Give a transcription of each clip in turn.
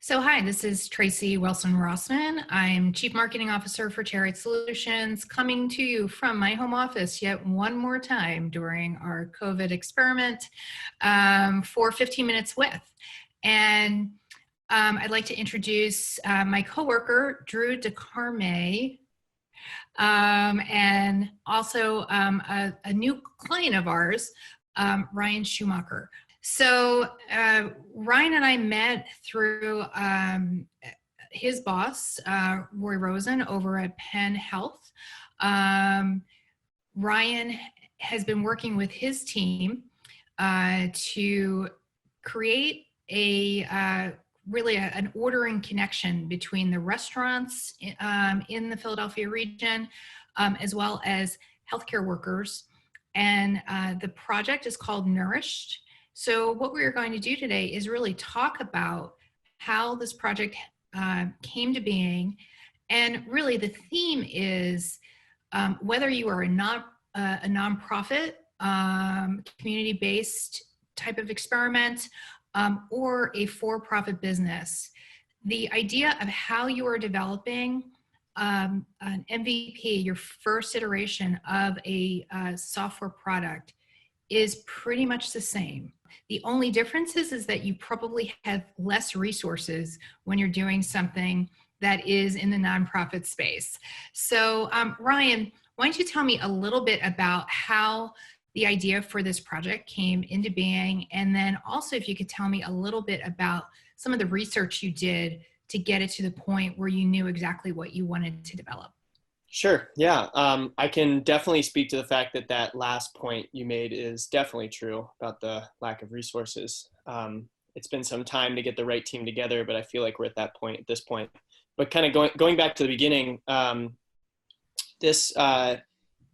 So hi, this is Tracey Welson-Rossman. I'm Chief Marketing Officer for Chariot Solutions, coming to you from my home office yet one more time during our COVID experiment for 15 Minutes With. And I'd like to introduce my coworker, Drew DeCarme, and also a new client of ours, Ryan Schumacher. So Ryan and I met through his boss, Roy Rosen, over at Penn Health. Ryan has been working with his team to create really an ordering connection between the restaurants in the Philadelphia region, as well as healthcare workers. And the project is called Nourished. So what we're going to do today is really talk about how this project came to being. And really the theme is whether you are a nonprofit, community-based type of experiment, or a for-profit business, the idea of how you are developing an MVP, your first iteration of a software product, is pretty much the same. The only difference is that you probably have less resources when you're doing something that is in the nonprofit space. So Ryan, why don't you tell me a little bit about how the idea for this project came into being, and then also if you could tell me a little bit about some of the research you did to get it to the point where you knew exactly what you wanted to develop. Sure. Yeah. I can definitely speak to the fact that that last point you made is definitely true about the lack of resources. It's been some time to get the right team together, but I feel like we're at that point at this point. But kind of going back to the beginning, this was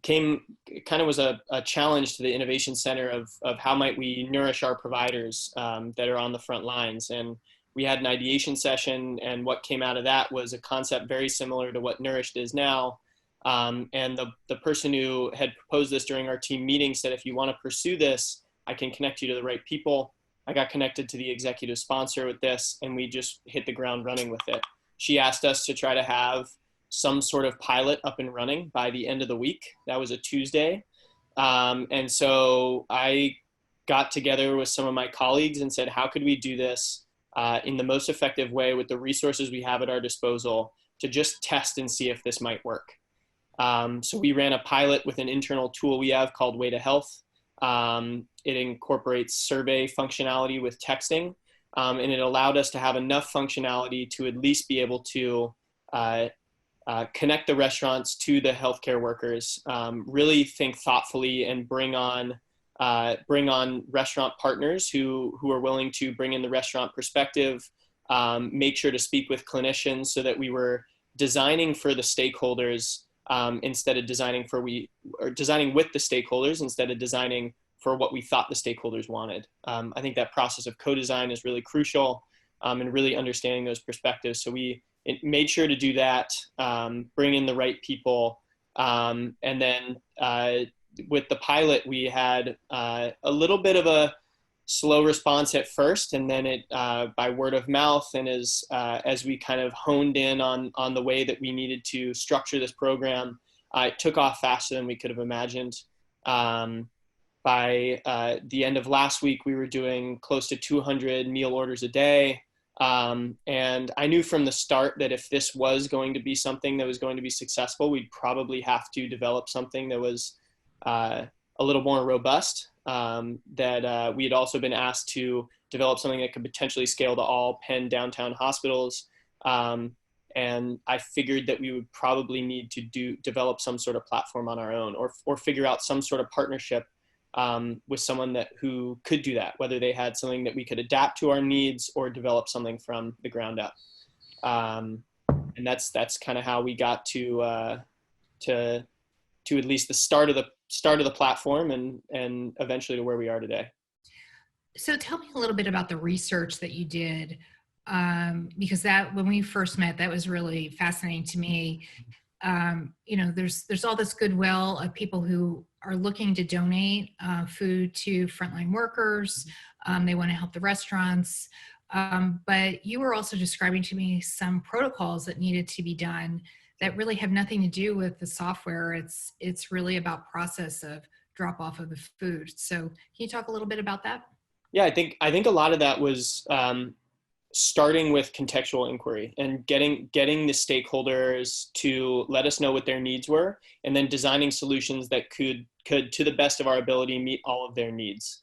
a challenge to the Innovation Center of how might we nourish our providers that are on the front lines. And we had an ideation session, and what came out of that was a concept very similar to what Nourished is now. And the person who had proposed this during our team meeting said, if you want to pursue this, I can connect you to the right people. I got connected to the executive sponsor with this, and we just hit the ground running with it. She asked us to try to have some sort of pilot up and running by the end of the week. That was a Tuesday. And so I got together with some of my colleagues and said, how could we do this in the most effective way with the resources we have at our disposal to just test and see if this might work. So we ran a pilot with an internal tool we have called Way to Health. It incorporates survey functionality with texting, and it allowed us to have enough functionality to at least be able to connect the restaurants to the healthcare workers, really think thoughtfully and bring on restaurant partners who are willing to bring in the restaurant perspective, make sure to speak with clinicians so that we were designing for the stakeholders instead of designing with the stakeholders instead of designing for what we thought the stakeholders wanted. I think that process of co-design is really crucial and really understanding those perspectives. So we made sure to do that, bring in the right people, and then with the pilot, we had a little bit of a slow response at first, and then it by word of mouth, and as we kind of honed in on the way that we needed to structure this program, it took off faster than we could have imagined. By the end of last week, we were doing close to 200 meal orders a day. And I knew from the start that if this was going to be something that was going to be successful, we'd probably have to develop something that was a little more robust, that we had also been asked to develop something that could potentially scale to all Penn downtown hospitals. And I figured that we would probably need to develop some sort of platform on our own, or figure out some sort of partnership with someone who could do that, whether they had something that we could adapt to our needs or develop something from the ground up. And that's kind of how we got to at least the start of the platform and eventually to where we are today. So tell me a little bit about the research that you did, because when we first met, that was really fascinating to me. There's all this goodwill of people who are looking to donate food to frontline workers. They want to help the restaurants. But you were also describing to me some protocols that needed to be done that really have nothing to do with the software. It's really about process of drop off of the food. So can you talk a little bit about that? Yeah, I think a lot of that was starting with contextual inquiry and getting the stakeholders to let us know what their needs were, and then designing solutions that could to the best of our ability meet all of their needs.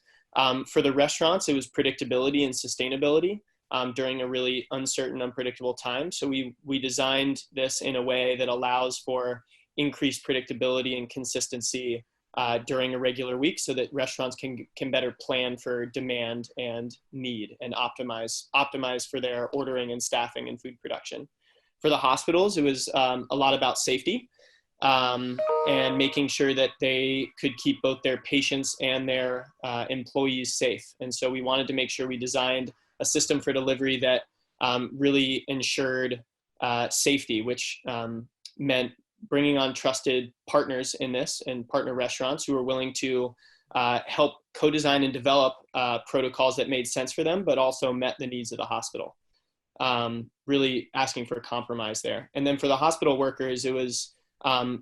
For the restaurants, it was predictability and sustainability during a really uncertain, unpredictable time. So we designed this in a way that allows for increased predictability and consistency during a regular week, so that restaurants can better plan for demand and need and optimize for their ordering and staffing and food production. For the hospitals, it was a lot about safety and making sure that they could keep both their patients and their employees safe. And so we wanted to make sure we designed a system for delivery that really ensured safety, which meant bringing on trusted partners in this and partner restaurants who were willing to help co-design and develop protocols that made sense for them, but also met the needs of the hospital. Really asking for a compromise there. And then for the hospital workers, it was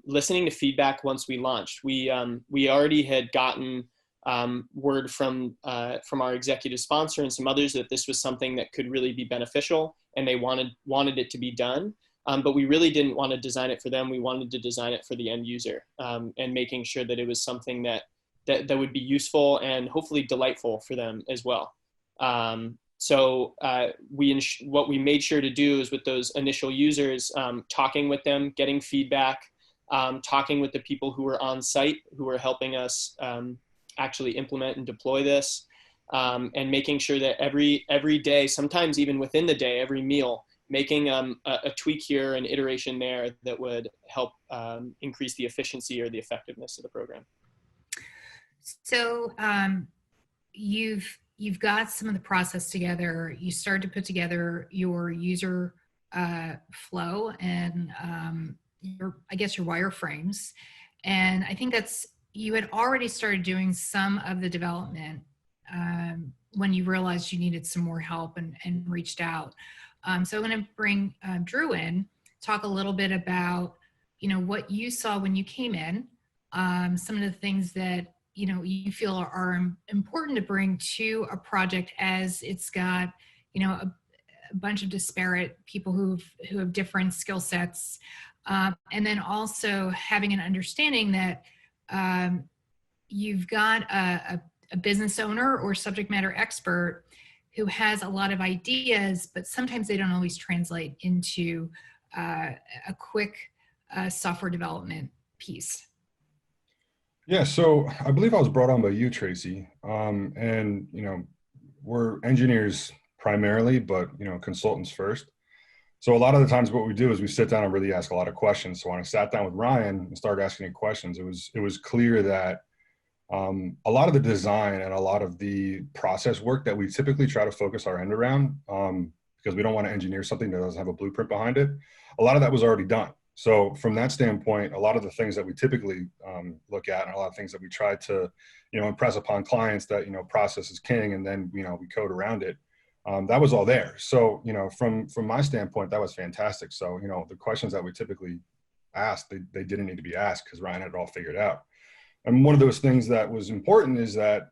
listening to feedback once we launched. We already had gotten word from our executive sponsor and some others that this was something that could really be beneficial, and they wanted it to be done. But we really didn't want to design it for them. We wanted to design it for the end user, and making sure that it was something that would be useful and hopefully delightful for them as well. So what we made sure to do is, with those initial users, talking with them, getting feedback, talking with the people who were on site, who were helping us actually implement and deploy this, and making sure that every day, sometimes even within the day, every meal, making a tweak here, an iteration there that would help increase the efficiency or the effectiveness of the program. So you've got some of the process together. You started to put together your user flow and your wireframes. And I think you had already started doing some of the development when you realized you needed some more help and reached out. So I'm going to bring Drew in, talk a little bit about, what you saw when you came in, some of the things that, you feel are important to bring to a project as it's got, a bunch of disparate people who have different skill sets. And then also having an understanding that you've got a business owner or subject matter expert who has a lot of ideas, but sometimes they don't always translate into a quick software development piece. Yeah, so I believe I was brought on by you, Tracey. And, we're engineers primarily, but, consultants first. So a lot of the times what we do is we sit down and really ask a lot of questions. So when I sat down with Ryan and started asking him questions, it was clear that a lot of the design and a lot of the process work that we typically try to focus our end around, because we don't want to engineer something that doesn't have a blueprint behind it, a lot of that was already done. So from that standpoint, a lot of the things that we typically look at, and a lot of things that we try to, impress upon clients that, process is king, and then, we code around it. That was all there. So, from my standpoint, that was fantastic. So, the questions that we typically asked, they didn't need to be asked because Ryan had it all figured out. And one of those things that was important is that,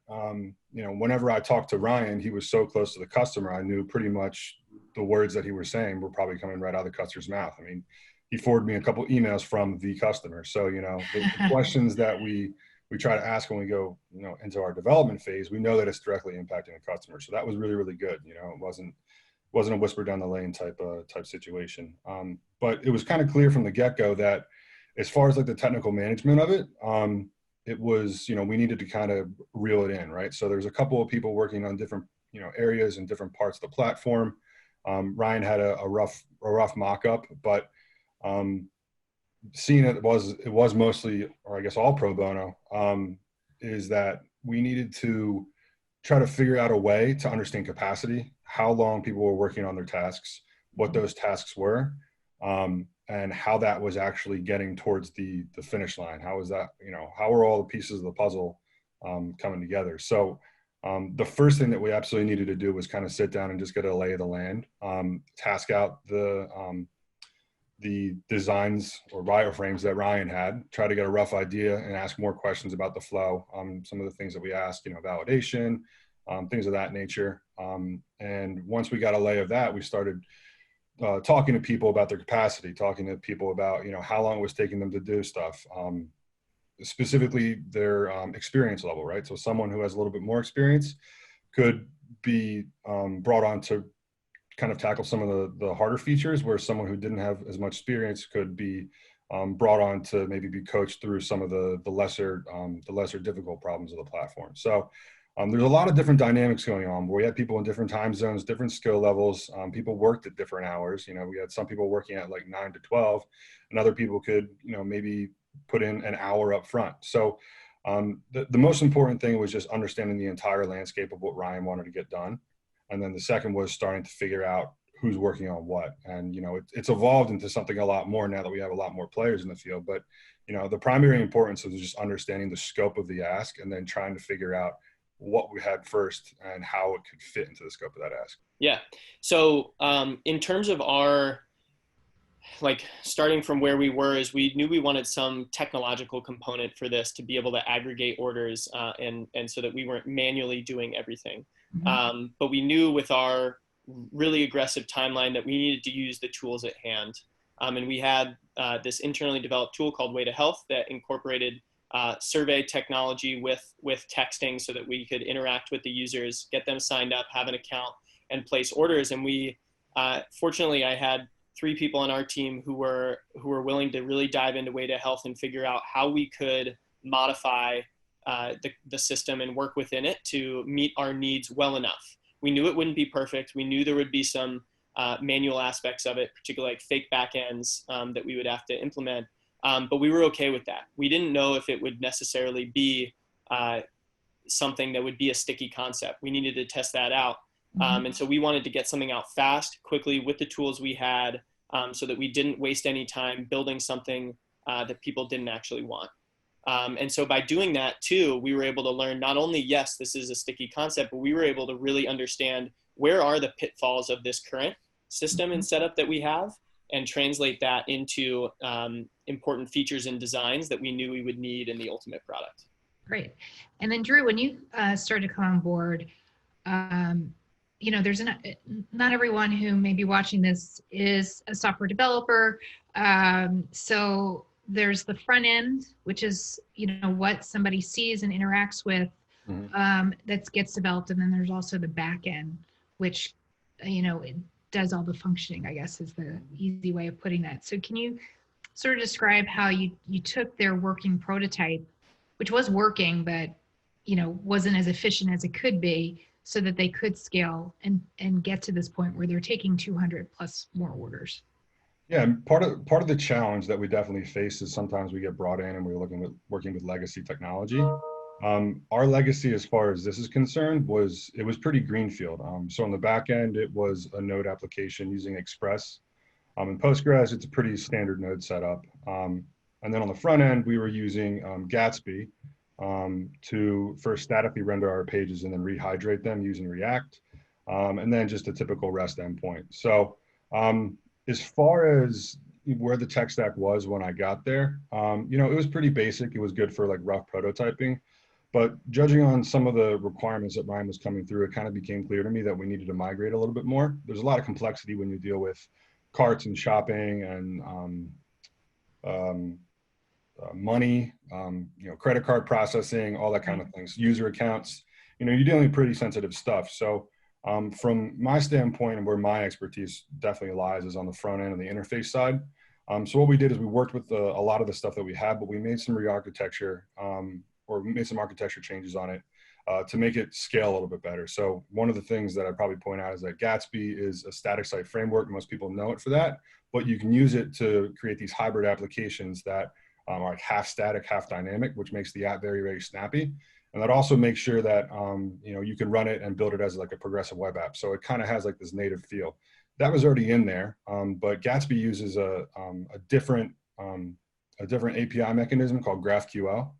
whenever I talked to Ryan, he was so close to the customer, I knew pretty much the words that he was saying were probably coming right out of the customer's mouth. I mean, he forwarded me a couple emails from the customer. So, the questions that we try to ask when we go, into our development phase, we know that it's directly impacting the customer. So that was really, really good. It wasn't a whisper down the lane type situation. But it was kind of clear from the get-go that as far as like the technical management of it, it was, we needed to kind of reel it in, right? So there's a couple of people working on different, areas and different parts of the platform. Ryan had a rough mock-up, but seeing it was mostly, or I guess all pro bono, is that we needed to try to figure out a way to understand capacity, how long people were working on their tasks, what those tasks were, and how that was actually getting towards the finish line. How was that, how are all the pieces of the puzzle coming together? So The first thing that we absolutely needed to do was kind of sit down and just get a lay of the land, task out the designs or wireframes that Ryan had, try to get a rough idea and ask more questions about the flow. Some of the things that we asked, validation, things of that nature. And once we got a lay of that, we started talking to people about their capacity, talking to people about, how long it was taking them to do stuff, specifically their experience level, right? So someone who has a little bit more experience could be brought on to kind of tackle some of the harder features, where someone who didn't have as much experience could be brought on to maybe be coached through some of the lesser difficult problems of the platform. So there's a lot of different dynamics going on where we had people in different time zones, different skill levels. People worked at different hours. We had some people working at like 9 to 12, and other people could, maybe put in an hour up front. So the most important thing was just understanding the entire landscape of what Ryan wanted to get done. And then the second was starting to figure out who's working on what. And, it's evolved into something a lot more now that we have a lot more players in the field. But, the primary importance is just understanding the scope of the ask and then trying to figure out what we had first and how it could fit into the scope of that ask. Yeah. So in terms of our, starting from where we were, is we knew we wanted some technological component for this to be able to aggregate orders and so that we weren't manually doing everything. Mm-hmm. But we knew with our really aggressive timeline that we needed to use the tools at hand. And we had this internally developed tool called Way to Health that incorporated survey technology with texting so that we could interact with the users, get them signed up, have an account, and place orders. And we, fortunately, I had 3 people on our team who were willing to really dive into Way to Health and figure out how we could modify the system and work within it to meet our needs well enough. We knew it wouldn't be perfect. We knew there would be some manual aspects of it, particularly like fake backends that we would have to implement. But we were okay with that. We didn't know if it would necessarily be something that would be a sticky concept. We needed to test that out. And so we wanted to get something out fast, quickly, with the tools we had, so that we didn't waste any time building something that people didn't actually want. And so by doing that too, we were able to learn not only, yes, this is a sticky concept, but we were able to really understand where are the pitfalls of this current system and setup that we have, and translate that into important features and designs that we knew we would need in the ultimate product. Great. And then Drew, when you started to come on board, there's not everyone who may be watching this is a software developer. So there's the front end, which is, what somebody sees and interacts with, that gets developed. And then there's also the back end, which, it does all the functioning, I guess, is the easy way of putting that. So can you sort of describe how you took their working prototype, which was working, but, wasn't as efficient as it could be, so that they could scale and get to this point where they're taking 200 plus more orders? Yeah, and part of the challenge that we definitely face is sometimes we get brought in and we're working with legacy technology. Our legacy, as far as this is concerned, was pretty greenfield. So on the back end, it was a Node application using Express. In Postgres, it's a pretty standard Node setup. And then on the front end, we were using Gatsby to first statically render our pages and then rehydrate them using React, and then just a typical REST endpoint. So as far as where the tech stack was when I got there, it was pretty basic. It was good for like rough prototyping. But judging on some of the requirements that Ryan was coming through, it kind of became clear to me that we needed to migrate a little bit more. There's a lot of complexity when you deal with carts and shopping and money, credit card processing, all that kind of things, user accounts. You're dealing with pretty sensitive stuff. So from my standpoint, and where my expertise definitely lies, is on the front end and the interface side. So what we did is we worked with a lot of the stuff that we had, but we made some re-architecture, or made some architecture changes on it to make it scale a little bit better. So one of the things that I'd probably point out is that Gatsby is a static site framework. Most people know it for that, but you can use it to create these hybrid applications that are like half static, half dynamic, which makes the app very, very snappy. And that also makes sure that, you can run it and build it as like a progressive web app. So it kind of has like this native feel. That was already in there, but Gatsby uses a different API mechanism called GraphQL.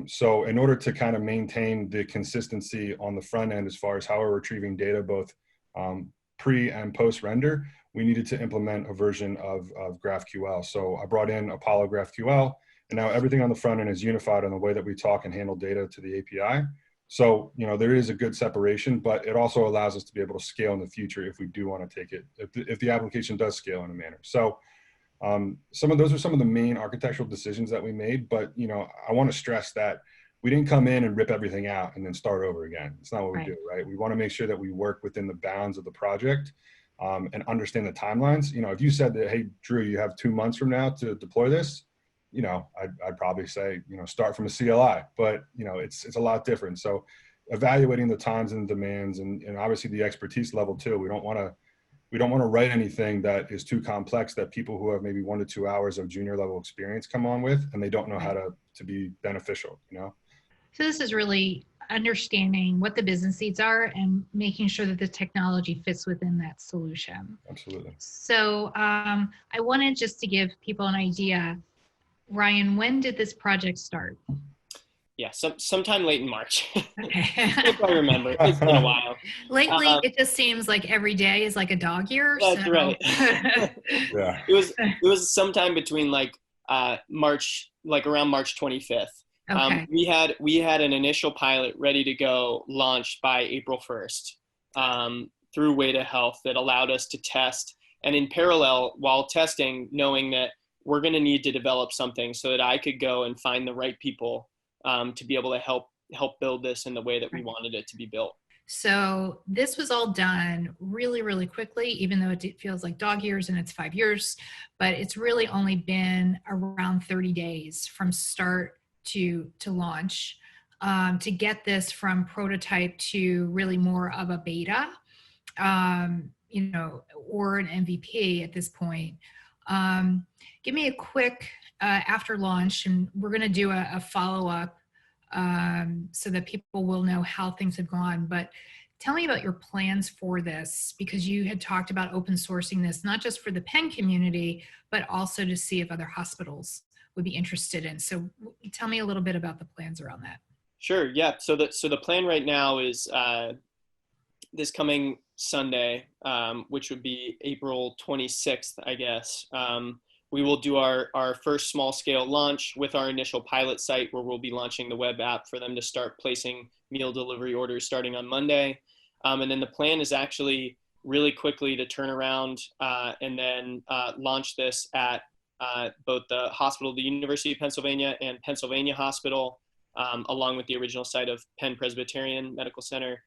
So in order to kind of maintain the consistency on the front end, as far as how we're retrieving data, both pre and post render, we needed to implement a version of GraphQL. So I brought in Apollo GraphQL, and now everything on the front end is unified in the way that we talk and handle data to the API. So, there is a good separation, but it also allows us to be able to scale in the future if we do want to take it, if the application does scale in a manner. So those are some of the main architectural decisions that we made, but, I want to stress that we didn't come in and rip everything out and then start over again. It's not what we do, right? We want to make sure that we work within the bounds of the project and understand the timelines. If you said that, hey, Drew, you have 2 months from now to deploy this, I'd probably say, start from a CLI, but, it's a lot different. So evaluating the times and the demands and obviously the expertise level too. We don't want to write anything that is too complex that people who have maybe 1 to 2 hours of junior level experience come on with, and they don't know how to be beneficial, So this is really understanding what the business needs are and making sure that the technology fits within that solution. Absolutely. So I wanted just to give people an idea. Ryan, when did this project start? Yeah, sometime late in March. Okay. If I remember, it's been a while. Lately, it just seems like every day is like a dog year. That's so. right. Yeah. It was sometime between March, around March 25th. Okay. We had an initial pilot ready to go, launched by April 1st through Weta Health, that allowed us to test. And in parallel, while testing, knowing that we're going to need to develop something so that I could go and find the right people to be able to help build this in the way that we wanted it to be built. So this was all done really, really quickly, even though it feels like dog years and it's 5 years, but it's really only been around 30 days from start to launch to get this from prototype to really more of a beta, or an MVP at this point. Give me a quick after launch, and we're going to do a follow-up so that people will know how things have gone. But tell me about your plans for this, because you had talked about open sourcing this, not just for the Penn community, but also to see if other hospitals would be interested in. So tell me a little bit about the plans around that. Sure. Yeah. So the plan right now is this coming Sunday, which would be April 26th, I guess. We will do our first small scale launch with our initial pilot site, where we'll be launching the web app for them to start placing meal delivery orders starting on Monday. And then the plan is actually really quickly to turn around and then launch this at both the hospital, the University of Pennsylvania and Pennsylvania Hospital, along with the original site of Penn Presbyterian Medical Center.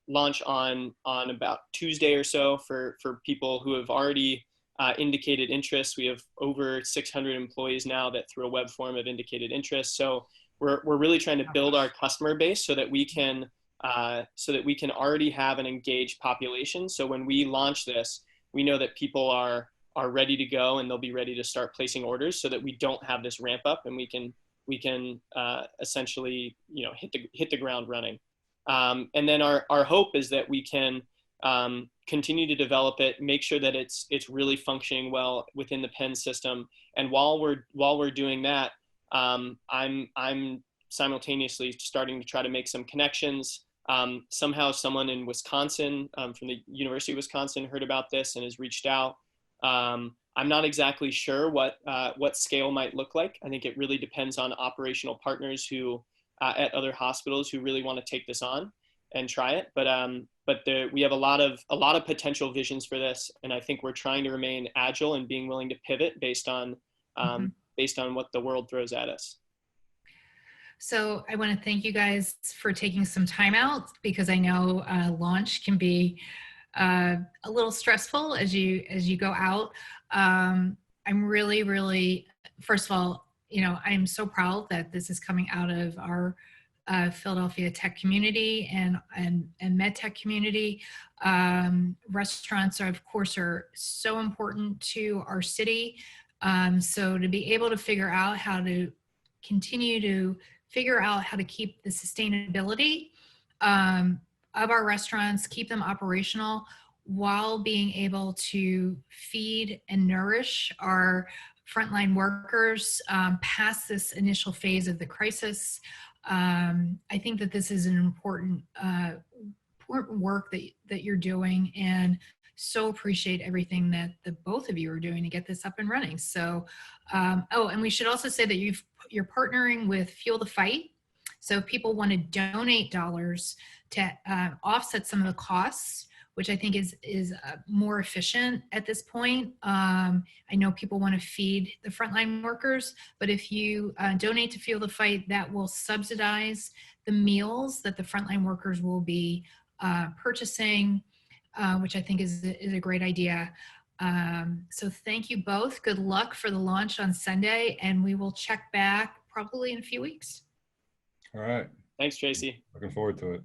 Launch on about Tuesday or so for people who have already indicated interest. We have over 600 employees now that through a web form have indicated interest. So we're really trying to build our customer base so that we can already have an engaged population. So when we launch this, we know that people are ready to go and they'll be ready to start placing orders, so that we don't have this ramp up and we can essentially hit the ground running. And then our hope is that we can continue to develop it, make sure that it's really functioning well within the Penn system. And while we're doing that, I'm simultaneously starting to try to make some connections. Somehow someone in Wisconsin, from the University of Wisconsin, heard about this and has reached out. I'm not exactly sure what scale might look like. I think it really depends on operational partners who at other hospitals who really want to take this on and try it. But we have a lot of potential visions for this, and I think we're trying to remain agile and being willing to pivot based on what the world throws at us. So I want to thank you guys for taking some time out, because I know launch can be a little stressful as you go out. I'm really, really, first of all, I'm so proud that this is coming out of our Philadelphia tech community and med tech community. Restaurants are, of course, are so important to our city. So to be able to figure out how to continue to figure out how to keep the sustainability of our restaurants, keep them operational while being able to feed and nourish our frontline workers past this initial phase of the crisis. I think that this is an important work that you're doing, and so appreciate everything that the both of you are doing to get this up and running. So, oh, and we should also say that you're partnering with Fuel the Fight. So if people want to donate dollars to offset some of the costs, which I think is more efficient at this point. I know people want to feed the frontline workers, but if you donate to Fuel the Fight, that will subsidize the meals that the frontline workers will be purchasing, which I think is a great idea. So thank you both. Good luck for the launch on Sunday, and we will check back probably in a few weeks. All right. Thanks, Tracey. Looking forward to it.